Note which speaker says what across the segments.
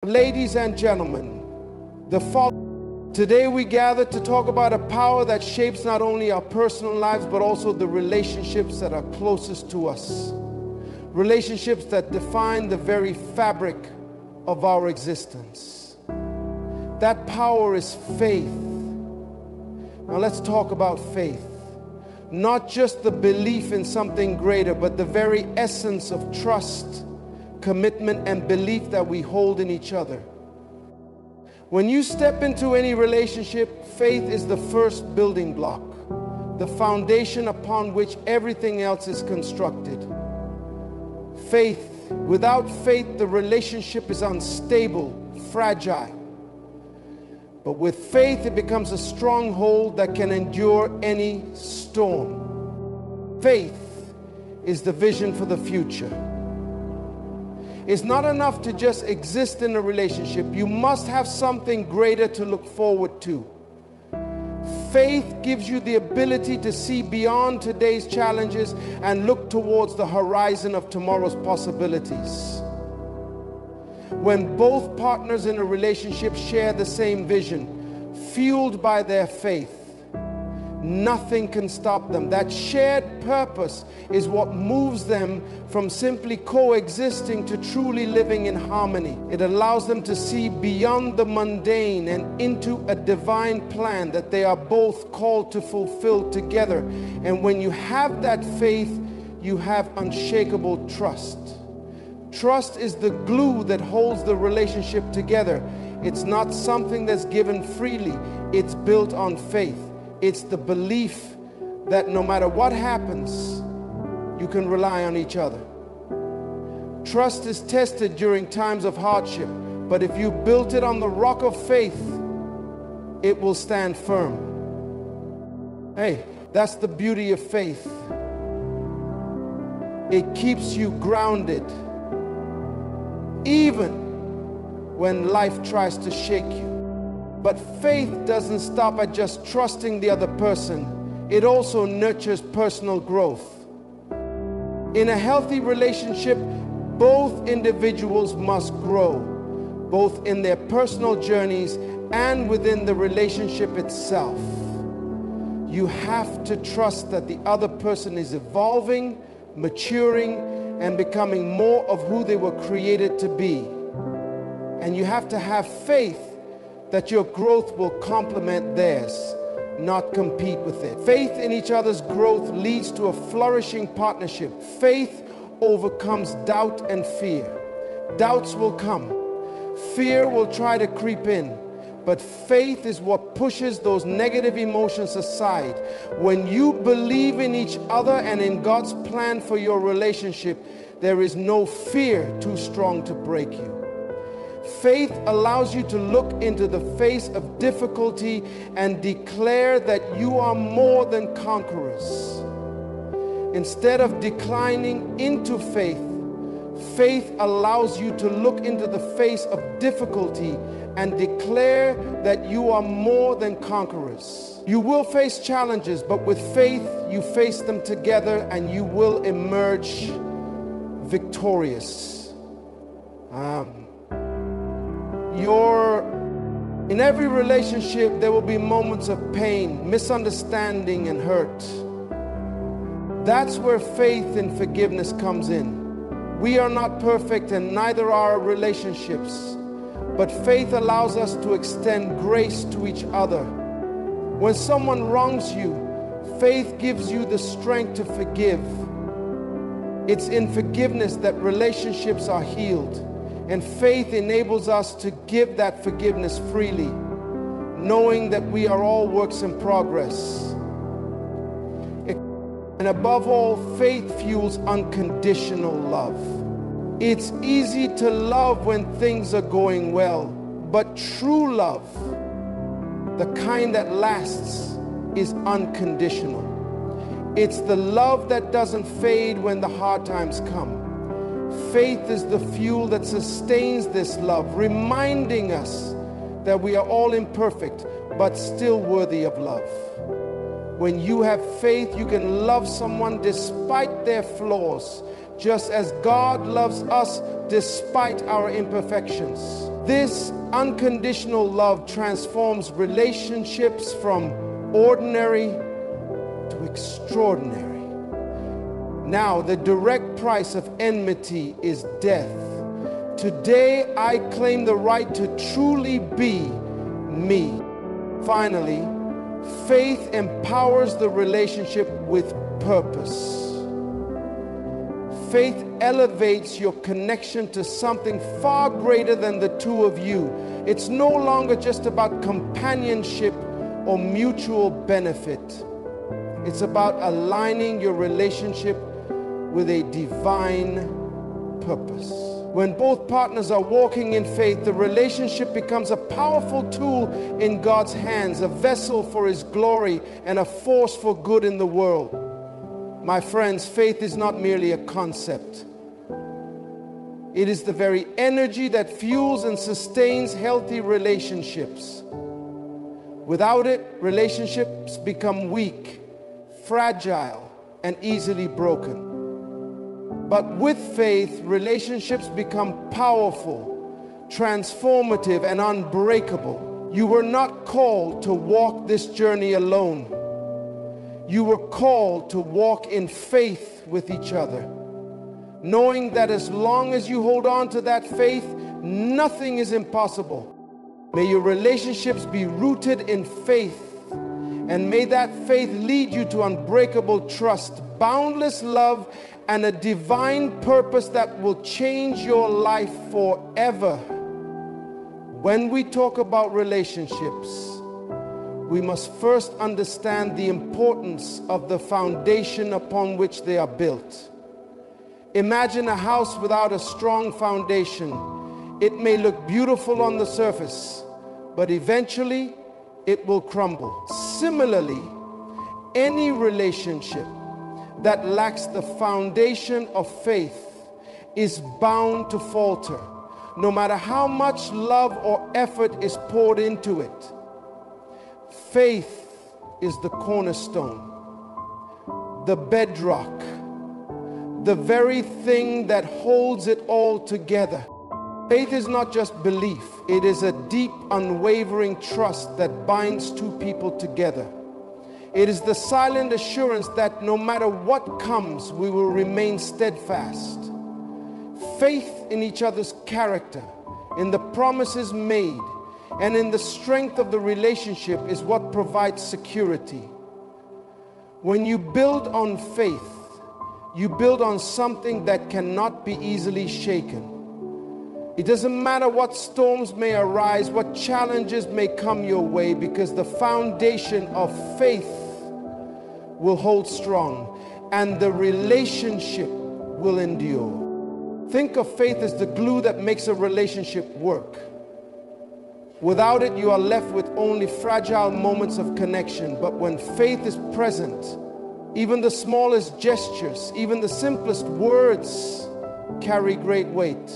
Speaker 1: Ladies and gentlemen, today we gather to talk about a power that shapes not only our personal lives, but also the relationships that are closest to us. Relationships that define the very fabric of our existence. That power is faith. Now let's talk about faith. Not just the belief in something greater, but the very essence of trust, commitment, and belief that we hold in each other. When you step into any relationship, faith is the first building block, the foundation upon which everything else is constructed. Faith. Without faith, the relationship is unstable, fragile. But with faith, it becomes a stronghold that can endure any storm. Faith is the vision for the future. It's not enough to just exist in a relationship. You must have something greater to look forward to. Faith gives you the ability to see beyond today's challenges and look towards the horizon of tomorrow's possibilities. When both partners in a relationship share the same vision, fueled by their faith, nothing can stop them. That shared purpose is what moves them from simply coexisting to truly living in harmony. It allows them to see beyond the mundane and into a divine plan that they are both called to fulfill together. And when you have that faith, you have unshakable trust. Trust is the glue that holds the relationship together. It's not something that's given freely. It's built on faith. It's the belief that no matter what happens, you can rely on each other. Trust is tested during times of hardship, but if you built it on the rock of faith, it will stand firm. Hey, that's the beauty of faith. It keeps you grounded, even when life tries to shake you. But faith doesn't stop at just trusting the other person. It also nurtures personal growth. In a healthy relationship, both individuals must grow, both in their personal journeys and within the relationship itself. You have to trust that the other person is evolving, maturing, and becoming more of who they were created to be. And you have to have faith that your growth will complement theirs, not compete with it. Faith in each other's growth leads to a flourishing partnership. Faith overcomes doubt and fear. Doubts will come. Fear will try to creep in. But faith is what pushes those negative emotions aside. When you believe in each other and in God's plan for your relationship, there is no fear too strong to break you. Faith allows you to look into the face of difficulty and declare that you are more than conquerors. Instead of declining into faith, faith allows you to look into the face of difficulty and declare that you are more than conquerors. You will face challenges, but with faith, you face them together and you will emerge victorious. In every relationship, there will be moments of pain, misunderstanding, and hurt. That's where faith and forgiveness comes in. We are not perfect, and neither are our relationships. But faith allows us to extend grace to each other. When someone wrongs you, faith gives you the strength to forgive. It's in forgiveness that relationships are healed. And faith enables us to give that forgiveness freely, knowing that we are all works in progress. And above all, faith fuels unconditional love. It's easy to love when things are going well, but true love, the kind that lasts, is unconditional. It's the love that doesn't fade when the hard times come. Faith is the fuel that sustains this love, reminding us that we are all imperfect, but still worthy of love. When you have faith, you can love someone despite their flaws, just as God loves us despite our imperfections. This unconditional love transforms relationships from ordinary to extraordinary. Now, the direct price of enmity is death. Today, I claim the right to truly be me. Finally, faith empowers the relationship with purpose. Faith elevates your connection to something far greater than the two of you. It's no longer just about companionship or mutual benefit. It's about aligning your relationship with a divine purpose. When both partners are walking in faith, the relationship becomes a powerful tool in God's hands, a vessel for His glory and a force for good in the world. My friends, faith is not merely a concept. It is the very energy that fuels and sustains healthy relationships. Without it, relationships become weak, fragile, and easily broken. But with faith, relationships become powerful, transformative, and unbreakable. You were not called to walk this journey alone. You were called to walk in faith with each other, knowing that as long as you hold on to that faith, nothing is impossible. May your relationships be rooted in faith, and may that faith lead you to unbreakable trust, boundless love, and a divine purpose that will change your life forever. When we talk about relationships, we must first understand the importance of the foundation upon which they are built. Imagine a house without a strong foundation. It may look beautiful on the surface, but eventually it will crumble. Similarly, any relationship that lacks the foundation of faith is bound to falter, no matter how much love or effort is poured into it. Faith is the cornerstone, the bedrock, the very thing that holds it all together. Faith is not just belief, it is a deep, unwavering trust that binds two people together. It is the silent assurance that no matter what comes, we will remain steadfast. Faith in each other's character, in the promises made, and in the strength of the relationship is what provides security. When you build on faith, you build on something that cannot be easily shaken. It doesn't matter what storms may arise, what challenges may come your way, because the foundation of faith will hold strong and the relationship will endure. Think of faith as the glue that makes a relationship work. Without it, you are left with only fragile moments of connection. But when faith is present, even the smallest gestures, even the simplest words carry great weight.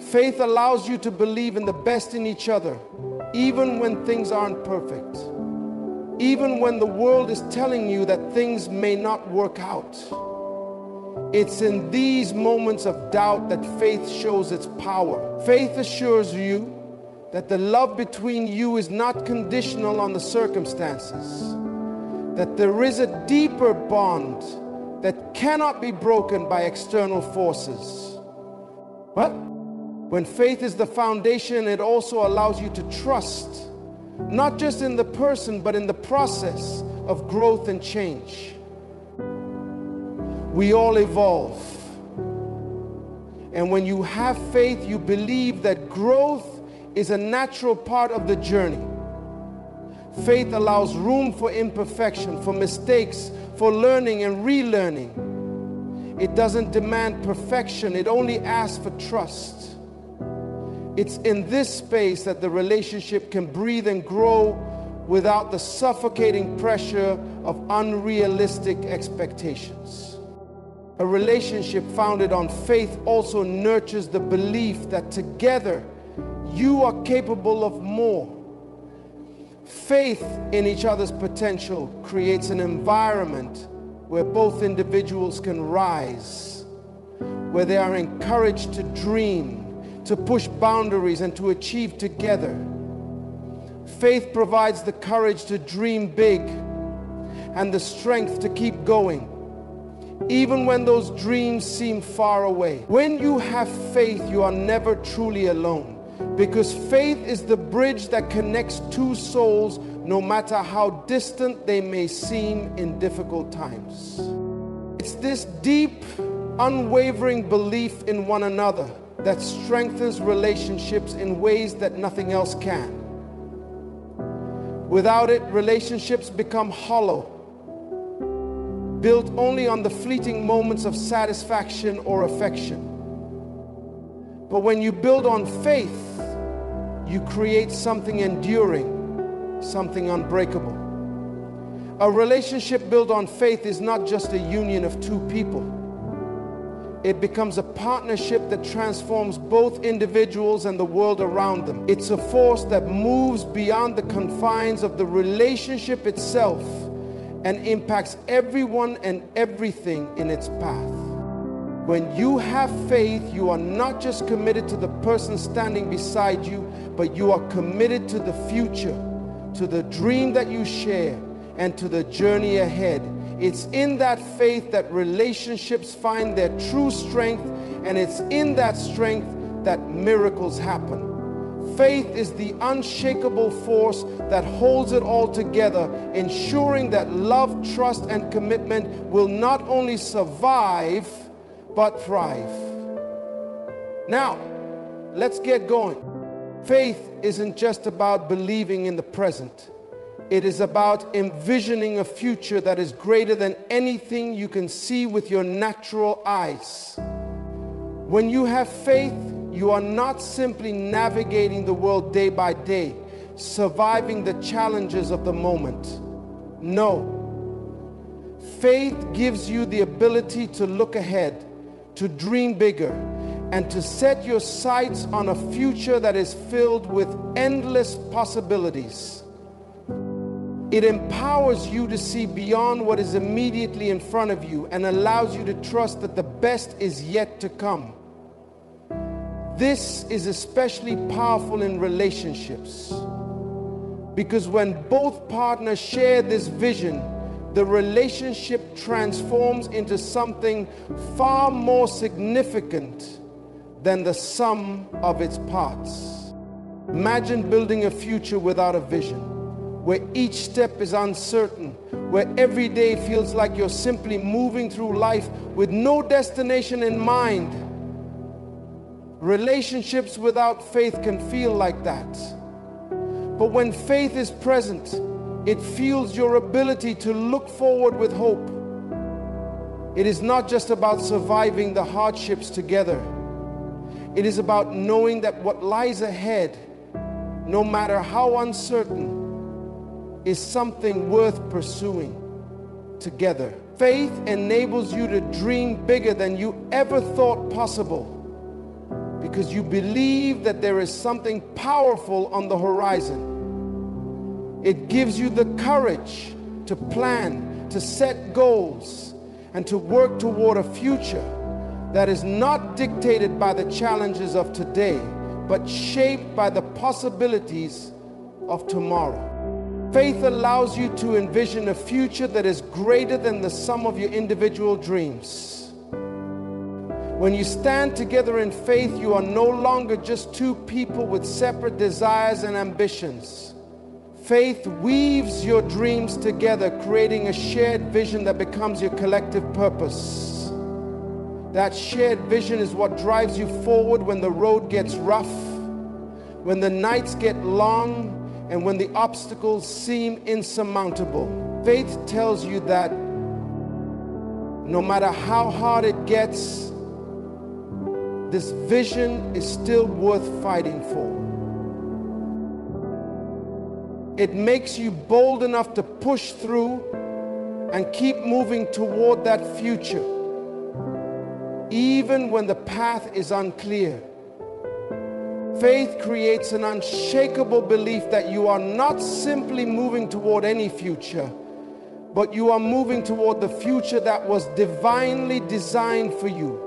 Speaker 1: Faith allows you to believe in the best in each other, even when things aren't perfect. Even when the world is telling you that things may not work out. It's in these moments of doubt that faith shows its power. Faith assures you that the love between you is not conditional on the circumstances, that there is a deeper bond that cannot be broken by external forces. But when faith is the foundation, it also allows you to trust, not just in the person, but in the process of growth and change. We all evolve. And when you have faith, you believe that growth is a natural part of the journey. Faith allows room for imperfection, for mistakes, for learning and relearning. It doesn't demand perfection, it only asks for trust. It's in this space that the relationship can breathe and grow without the suffocating pressure of unrealistic expectations. A relationship founded on faith also nurtures the belief that together you are capable of more. Faith in each other's potential creates an environment where both individuals can rise, where they are encouraged to dream, to push boundaries, and to achieve together. Faith provides the courage to dream big and the strength to keep going, even when those dreams seem far away. When you have faith, you are never truly alone, because faith is the bridge that connects two souls, no matter how distant they may seem in difficult times. It's this deep, unwavering belief in one another that strengthens relationships in ways that nothing else can. Without it, relationships become hollow, built only on the fleeting moments of satisfaction or affection. But when you build on faith, you create something enduring, something unbreakable. A relationship built on faith is not just a union of two people. It becomes a partnership that transforms both individuals and the world around them. It's a force that moves beyond the confines of the relationship itself and impacts everyone and everything in its path. When you have faith, you are not just committed to the person standing beside you, but you are committed to the future, to the dream that you share, and to the journey ahead. It's in that faith that relationships find their true strength, and it's in that strength that miracles happen. Faith is the unshakable force that holds it all together, ensuring that love, trust, and commitment will not only survive, but thrive. Now, let's get going. Faith isn't just about believing in the present. It is about envisioning a future that is greater than anything you can see with your natural eyes. When you have faith, you are not simply navigating the world day by day, surviving the challenges of the moment. No. Faith gives you the ability to look ahead, to dream bigger, and to set your sights on a future that is filled with endless possibilities. It empowers you to see beyond what is immediately in front of you and allows you to trust that the best is yet to come. This is especially powerful in relationships, because when both partners share this vision, the relationship transforms into something far more significant than the sum of its parts. Imagine building a future without a vision, where each step is uncertain, where every day feels like you're simply moving through life with no destination in mind. Relationships without faith can feel like that. But when faith is present, it fuels your ability to look forward with hope. It is not just about surviving the hardships together. It is about knowing that what lies ahead, no matter how uncertain, is something worth pursuing together. Faith enables you to dream bigger than you ever thought possible, because you believe that there is something powerful on the horizon. It gives you the courage to plan, to set goals, and to work toward a future that is not dictated by the challenges of today, but shaped by the possibilities of tomorrow. Faith allows you to envision a future that is greater than the sum of your individual dreams. When you stand together in faith, you are no longer just two people with separate desires and ambitions. Faith weaves your dreams together, creating a shared vision that becomes your collective purpose. That shared vision is what drives you forward when the road gets rough, when the nights get long, and when the obstacles seem insurmountable. Faith tells you that no matter how hard it gets, this vision is still worth fighting for. It makes you bold enough to push through and keep moving toward that future, even when the path is unclear. Faith creates an unshakable belief that you are not simply moving toward any future, but you are moving toward the future that was divinely designed for you.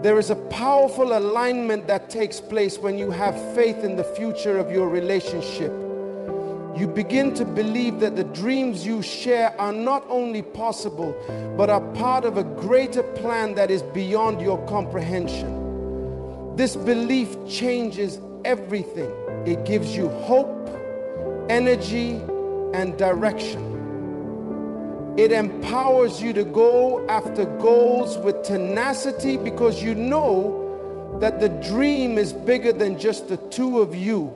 Speaker 1: There is a powerful alignment that takes place when you have faith in the future of your relationship. You begin to believe that the dreams you share are not only possible, but are part of a greater plan that is beyond your comprehension. This belief changes everything. It gives you hope, energy, and direction. It empowers you to go after goals with tenacity because you know that the dream is bigger than just the two of you.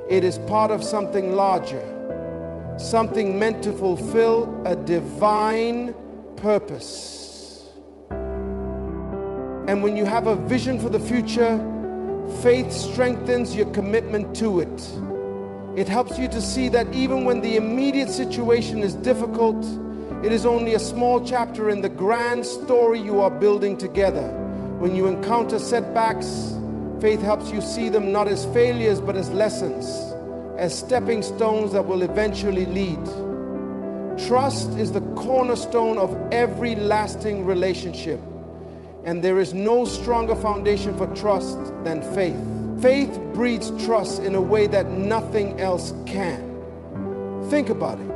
Speaker 1: It is part of something larger, something meant to fulfill a divine purpose. And when you have a vision for the future, faith strengthens your commitment to it. It helps you to see that even when the immediate situation is difficult, it is only a small chapter in the grand story you are building together. When you encounter setbacks, faith helps you see them not as failures, but as lessons, as stepping stones that will eventually lead. Trust is the cornerstone of every lasting relationship, and there is no stronger foundation for trust than faith. Faith breeds trust in a way that nothing else can. Think about it.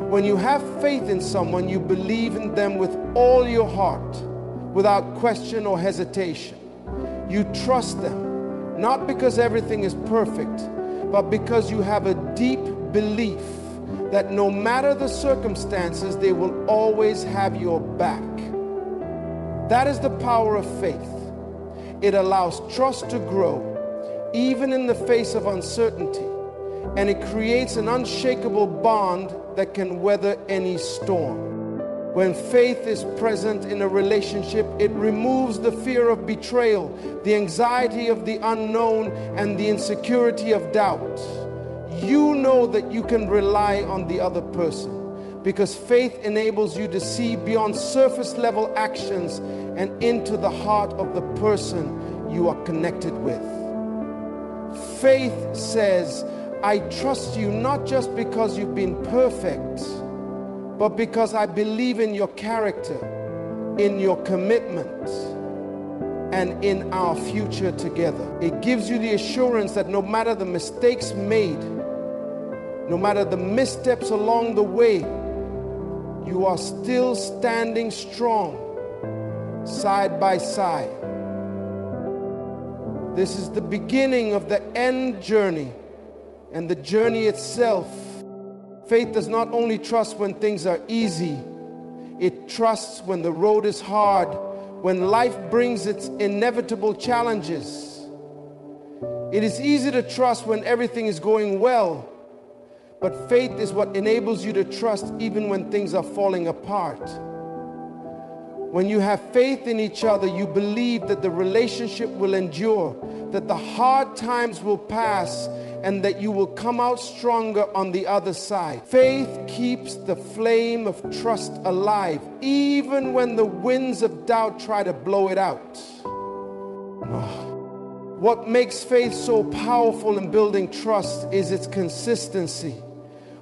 Speaker 1: When you have faith in someone, you believe in them with all your heart, without question or hesitation. You trust them, not because everything is perfect, but because you have a deep belief that no matter the circumstances, they will always have your back. That is the power of faith. It allows trust to grow, even in the face of uncertainty, and it creates an unshakable bond that can weather any storm. When faith is present in a relationship, it removes the fear of betrayal, the anxiety of the unknown, and the insecurity of doubt. You know that you can rely on the other person because faith enables you to see beyond surface level actions and into the heart of the person you are connected with. Faith says, I trust you not just because you've been perfect, but because I believe in your character, in your commitment, and in our future together. It gives you the assurance that no matter the mistakes made, no matter the missteps along the way, you are still standing strong, side by side. This is the beginning of the end journey, and the journey itself. Faith does not only trust when things are easy, it trusts when the road is hard, when life brings its inevitable challenges. It is easy to trust when everything is going well, but faith is what enables you to trust even when things are falling apart. When you have faith in each other, you believe that the relationship will endure, that the hard times will pass, and that you will come out stronger on the other side. Faith keeps the flame of trust alive, even when the winds of doubt try to blow it out. What makes faith so powerful in building trust is its consistency.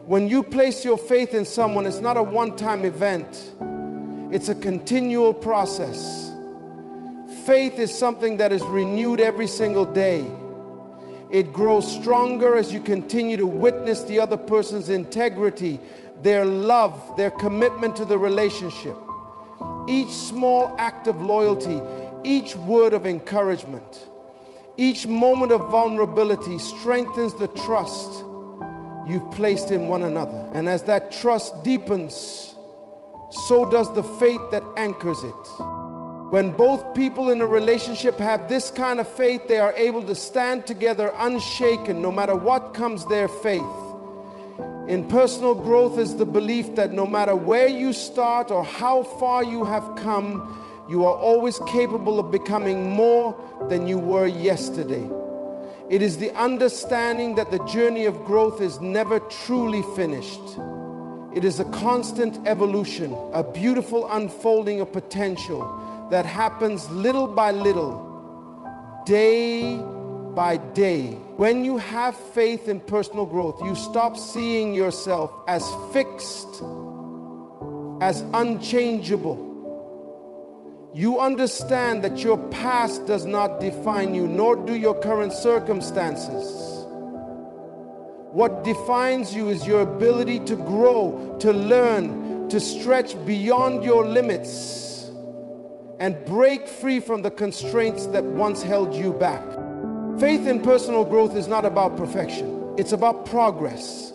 Speaker 1: When you place your faith in someone, it's not a one-time event. It's a continual process. Faith is something that is renewed every single day. It grows stronger as you continue to witness the other person's integrity, their love, their commitment to the relationship. Each small act of loyalty, each word of encouragement, each moment of vulnerability strengthens the trust you've placed in one another. And as that trust deepens, so does the faith that anchors it. When both people in a relationship have this kind of faith, they are able to stand together unshaken no matter what comes their faith. In personal growth is the belief that no matter where you start or how far you have come, you are always capable of becoming more than you were yesterday. It is the understanding that the journey of growth is never truly finished. It is a constant evolution, a beautiful unfolding of potential that happens little by little, day by day. When you have faith in personal growth, you stop seeing yourself as fixed, as unchangeable. You understand that your past does not define you, nor do your current circumstances. What defines you is your ability to grow, to learn, to stretch beyond your limits, and break free from the constraints that once held you back. Faith in personal growth is not about perfection. It's about progress.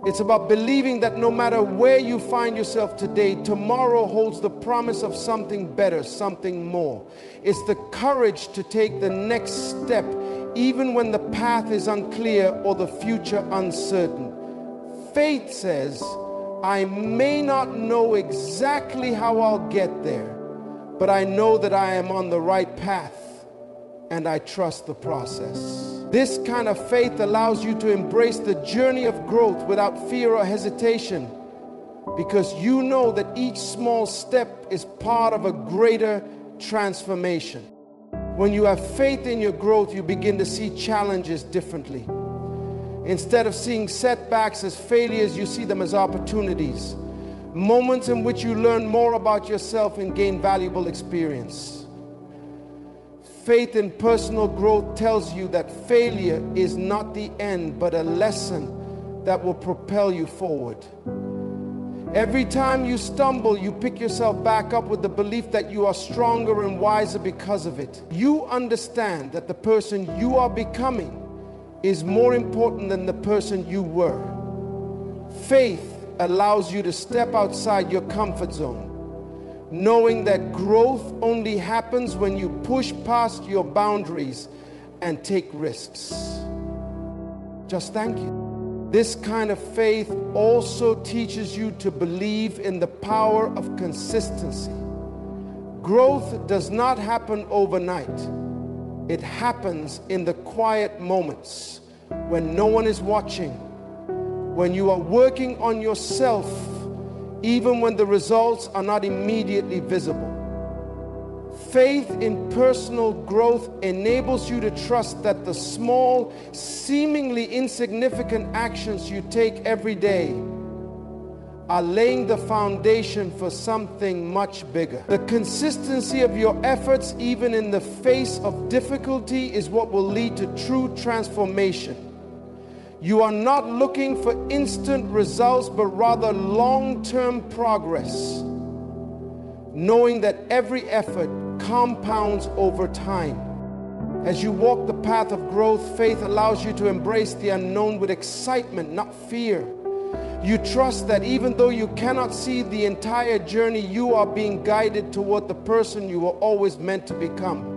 Speaker 1: It's about believing that no matter where you find yourself today, tomorrow holds the promise of something better, something more. It's the courage to take the next step, even when the path is unclear or the future uncertain. Faith says, I may not know exactly how I'll get there, but I know that I am on the right path, and I trust the process. This kind of faith allows you to embrace the journey of growth without fear or hesitation, because you know that each small step is part of a greater transformation. When you have faith in your growth, you begin to see challenges differently. Instead of seeing setbacks as failures, you see them as opportunities, moments in which you learn more about yourself and gain valuable experience. Faith in personal growth tells you that failure is not the end, but a lesson that will propel you forward. Every time you stumble, you pick yourself back up with the belief that you are stronger and wiser because of it. You understand that the person you are becoming is more important than the person you were. Faith allows you to step outside your comfort zone, knowing that growth only happens when you push past your boundaries and take risks. Just thank you. This kind of faith also teaches you to believe in the power of consistency. Growth does not happen overnight. It happens in the quiet moments when no one is watching, when you are working on yourself, even when the results are not immediately visible. Faith in personal growth enables you to trust that the small, seemingly insignificant actions you take every day are laying the foundation for something much bigger. The consistency of your efforts, even in the face of difficulty, is what will lead to true transformation. You are not looking for instant results, but rather long-term progress, knowing that every effort compounds over time. As you walk the path of growth, faith allows you to embrace the unknown with excitement, not fear. You trust that even though you cannot see the entire journey, you are being guided toward the person you were always meant to become.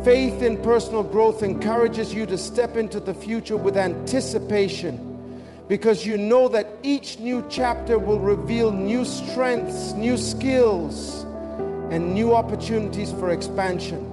Speaker 1: Faith in personal growth encourages you to step into the future with anticipation, because you know that each new chapter will reveal new strengths, new skills, and new opportunities for expansion.